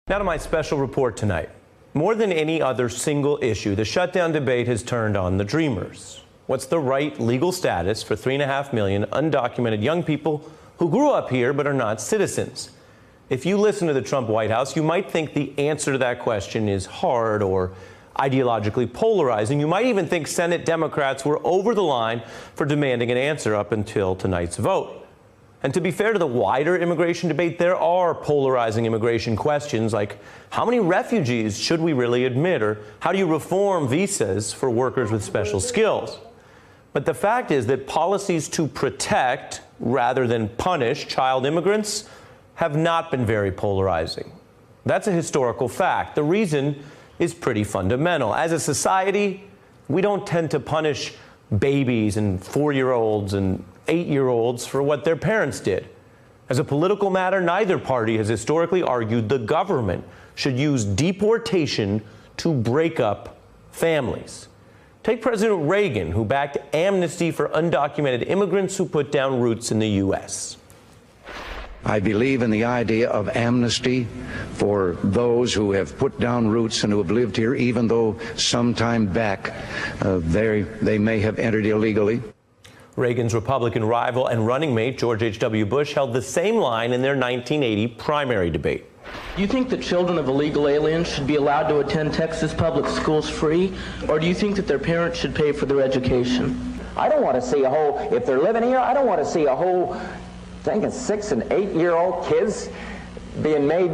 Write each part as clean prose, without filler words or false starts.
Now to my special report tonight. More than any other single issue, the shutdown debate has turned on the dreamers. What's the right legal status for 3.5 million undocumented young people who grew up here but are not citizens? If you listen to the Trump White House, you might think the answer to that question is hard or ideologically polarizing. You might even think Senate Democrats were over the line for demanding an answer up until tonight's vote. And to be fair to the wider immigration debate, there are polarizing immigration questions like how many refugees should we really admit, or how do you reform visas for workers with special skills? But the fact is that policies to protect rather than punish child immigrants have not been very polarizing. That's a historical fact. The reason is pretty fundamental. As a society, we don't tend to punish babies and 4-year-olds and 8-year-olds for what their parents did. As a political matter, neither party has historically argued the government should use deportation to break up families. Take President Reagan, who backed amnesty for undocumented immigrants who put down roots in the U.S. I believe in the idea of amnesty for those who have put down roots and who have lived here, even though sometime back they may have entered illegally. Reagan's Republican rival and running mate, George H.W. Bush, held the same line in their 1980 primary debate. Do you think that children of illegal aliens should be allowed to attend Texas public schools free, or do you think that their parents should pay for their education? I don't want to see a whole, if they're living here, I don't want to see a whole, thinking 6- and 8-year-old kids being made,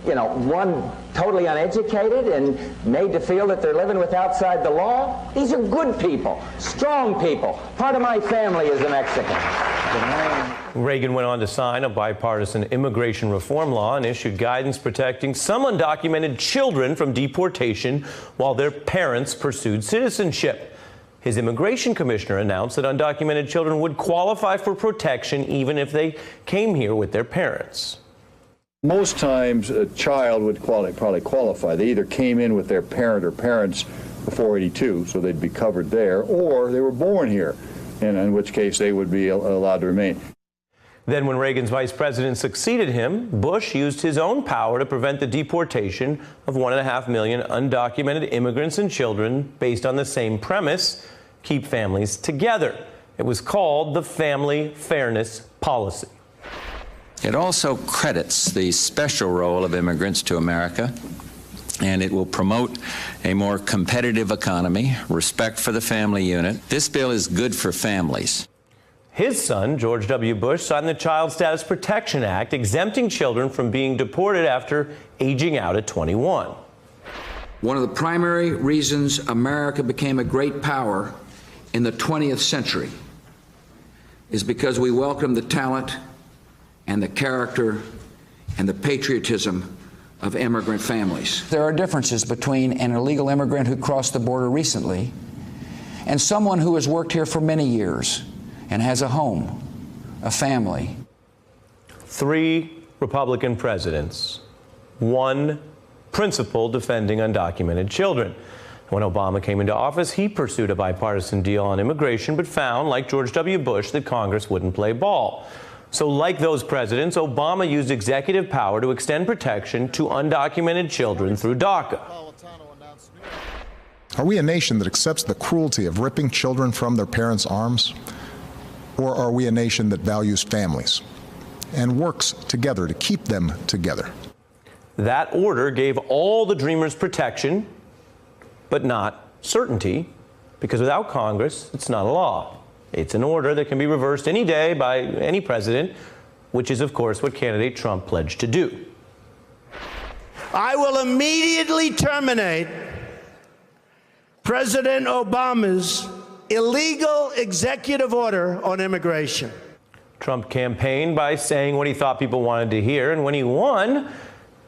one totally uneducated and made to feel that they're living with outside the law. These are good people, strong people. Part of my family is a Mexican. Reagan went on to sign a bipartisan immigration reform law and issued guidance protecting some undocumented children from deportation while their parents pursued citizenship. His immigration commissioner announced that undocumented children would qualify for protection even if they came here with their parents. Most times a child would probably qualify. They either came in with their parent or parents before 82, so they'd be covered there, or they were born here, and in which case they would be allowed to remain. Then when Reagan's vice president succeeded him, Bush used his own power to prevent the deportation of 1.5 million undocumented immigrants and children based on the same premise: keep families together. It was called the Family Fairness Policy. It also credits the special role of immigrants to America, and it will promote a more competitive economy, respect for the family unit. This bill is good for families. His son, George W. Bush, signed the Child Status Protection Act, exempting children from being deported after aging out at 21. One of the primary reasons America became a great power in the 20th century is because we welcomed the talent and the character and the patriotism of immigrant families. There are differences between an illegal immigrant who crossed the border recently and someone who has worked here for many years and has a home, a family. 3 Republican presidents, 1 principle defending undocumented children. When Obama came into office, he pursued a bipartisan deal on immigration, but found, like George W. Bush, that Congress wouldn't play ball. So like those presidents, Obama used executive power to extend protection to undocumented children through Daca. Are we a nation that accepts the cruelty of ripping children from their parents' arms? Or are we a nation that values families and works together to keep them together? That order gave all the dreamers protection, but not certainty, because without Congress, it's not a law. It's an order that can be reversed any day by any president, which is, of course, what candidate Trump pledged to do. I will immediately terminate President Obama's illegal executive order on immigration. Trump campaigned by saying what he thought people wanted to hear, and when he won,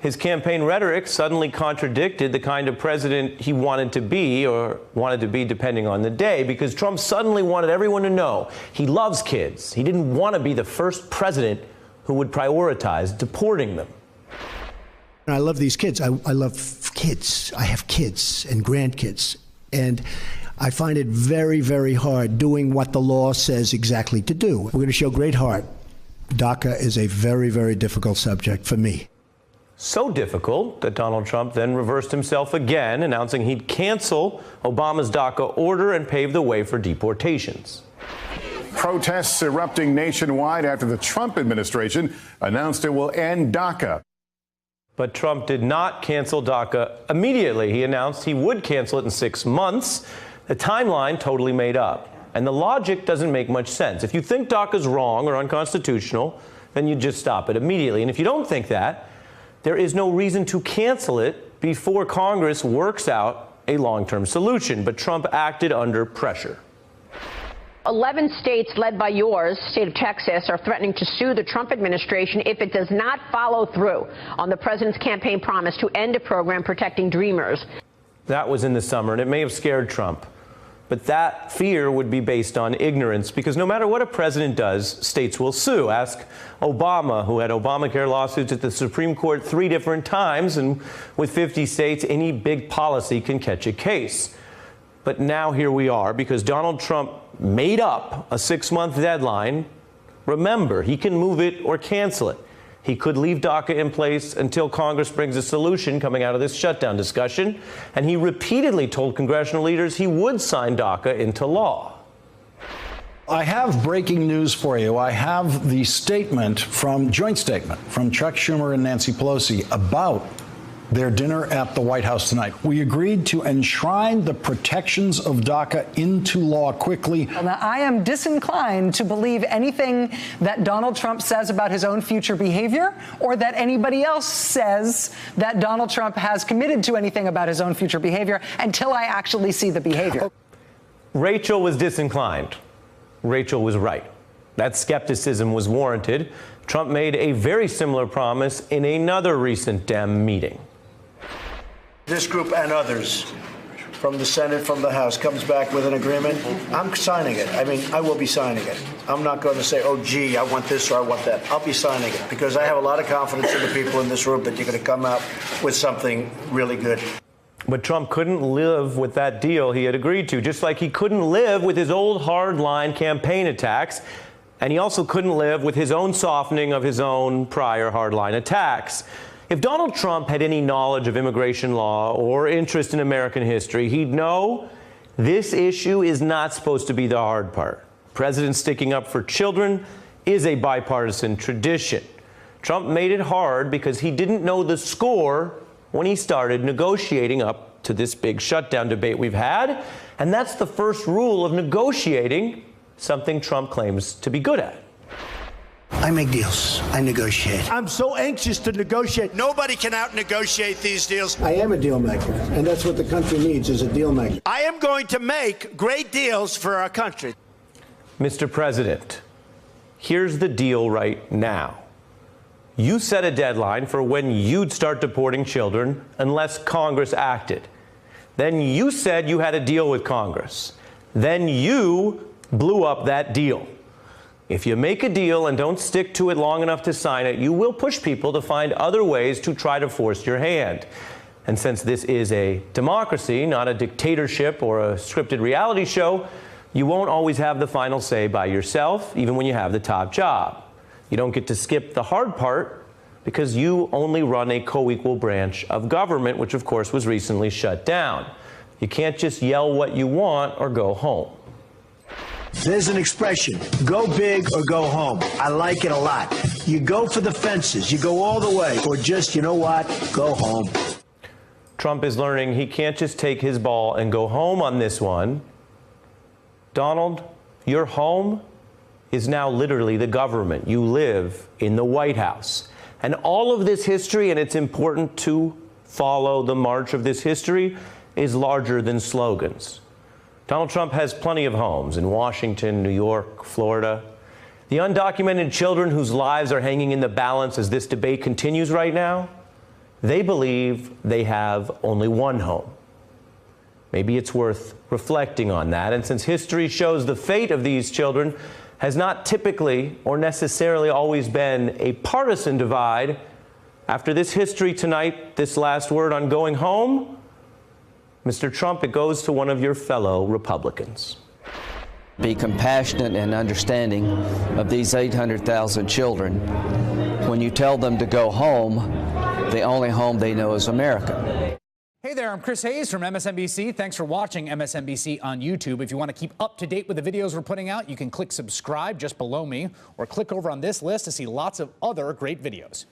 his campaign rhetoric suddenly contradicted the kind of president he wanted to be, or wanted to be depending on the day, because Trump suddenly wanted everyone to know he loves kids. He didn't want to be the first president who would prioritize deporting them. I love these kids. I love kids. I have kids and grandkids. And I find it very, very hard doing what the law says exactly to do. We're going to show great heart. DACA is a very, very difficult subject for me. So difficult that Donald Trump then reversed himself again, announcing he'd cancel Obama's Daca order and pave the way for deportations. Protests erupting nationwide after the Trump administration announced it will end Daca. But Trump did not cancel Daca immediately. He announced he would cancel it in 6 months. The timeline totally made up. And the logic doesn't make much sense. If you think Daca's wrong or unconstitutional, then you just stop it immediately. And if you don't think that, there is no reason to cancel it before Congress works out a long-term solution. But Trump acted under pressure. 11 states led by yours, state of Texas, are threatening to sue the Trump administration if it does not follow through on the president's campaign promise to end a program protecting Dreamers. That was in the summer, and it may have scared Trump. But that fear would be based on ignorance, because no matter what a president does, states will sue. Ask Obama, who had Obamacare lawsuits at the Supreme Court 3 different times, and with 50 states, any big policy can catch a case. But now here we are, because Donald Trump made up a 6-month deadline. Remember, he can move it or cancel it. He could leave Daca in place until Congress brings a solution coming out of this shutdown discussion. And he repeatedly told congressional leaders he would sign Daca into law. I have breaking news for you. I have the joint statement from Chuck Schumer and Nancy Pelosi about their dinner at the White House tonight. We agreed to enshrine the protections of Daca into law quickly. Now, I am disinclined to believe anything that Donald Trump says about his own future behavior, or that anybody else says that Donald Trump has committed to anything about his own future behavior until I actually see the behavior. Rachel was disinclined. Rachel was right. That skepticism was warranted. Trump made a very similar promise in another recent Dem meeting. This group and others from the Senate, from the House, comes back with an agreement, I'm signing it. I mean, I will be signing it. I'm not going to say, oh, gee, I want this or I want that. I'll be signing it because I have a lot of confidence in the people in this room that you're going to come out with something really good. But Trump couldn't live with that deal he had agreed to, just like he couldn't live with his old hardline campaign attacks. And he also couldn't live with his own softening of his own prior hardline attacks. If Donald Trump had any knowledge of immigration law or interest in American history, he'd know this issue is not supposed to be the hard part. President sticking up for children is a bipartisan tradition. Trump made it hard because he didn't know the score when he started negotiating up to this big shutdown debate we've had. And that's the first rule of negotiating, something Trump claims to be good at. I make deals. I negotiate. I'm so anxious to negotiate. Nobody can out-negotiate these deals. I am a deal maker, and that's what the country needs, is a deal maker. I am going to make great deals for our country. Mr. President, here's the deal right now. You set a deadline for when you'd start deporting children unless Congress acted. Then you said you had a deal with Congress. Then you blew up that deal. If you make a deal and don't stick to it long enough to sign it, you will push people to find other ways to try to force your hand. And since this is a democracy, not a dictatorship or a scripted reality show, you won't always have the final say by yourself, even when you have the top job. You don't get to skip the hard part because you only run a co-equal branch of government, which of course was recently shut down. You can't just yell what you want or go home. There's an expression, go big or go home. I like it a lot. You go for the fences, you go all the way, or just, you know what, go home. Trump is learning he can't just take his ball and go home on this one. Donald, your home is now literally the government. You live in the White House. And all of this history, and it's important to follow the march of this history, is larger than slogans. Donald Trump has plenty of homes in Washington, New York, Florida. The undocumented children whose lives are hanging in the balance as this debate continues right now, they believe they have only one home. Maybe it's worth reflecting on that. And since history shows the fate of these children has not typically or necessarily always been a partisan divide, after this history tonight, this last word on going home, Mr. Trump, it goes to one of your fellow Republicans. Be compassionate and understanding of these 800,000 children. When you tell them to go home, the only home they know is America. Hey there, I'm Chris Hayes from MSNBC. Thanks for watching MSNBC on YouTube. If you want to keep up to date with the videos we're putting out, you can click subscribe just below me or click over on this list to see lots of other great videos.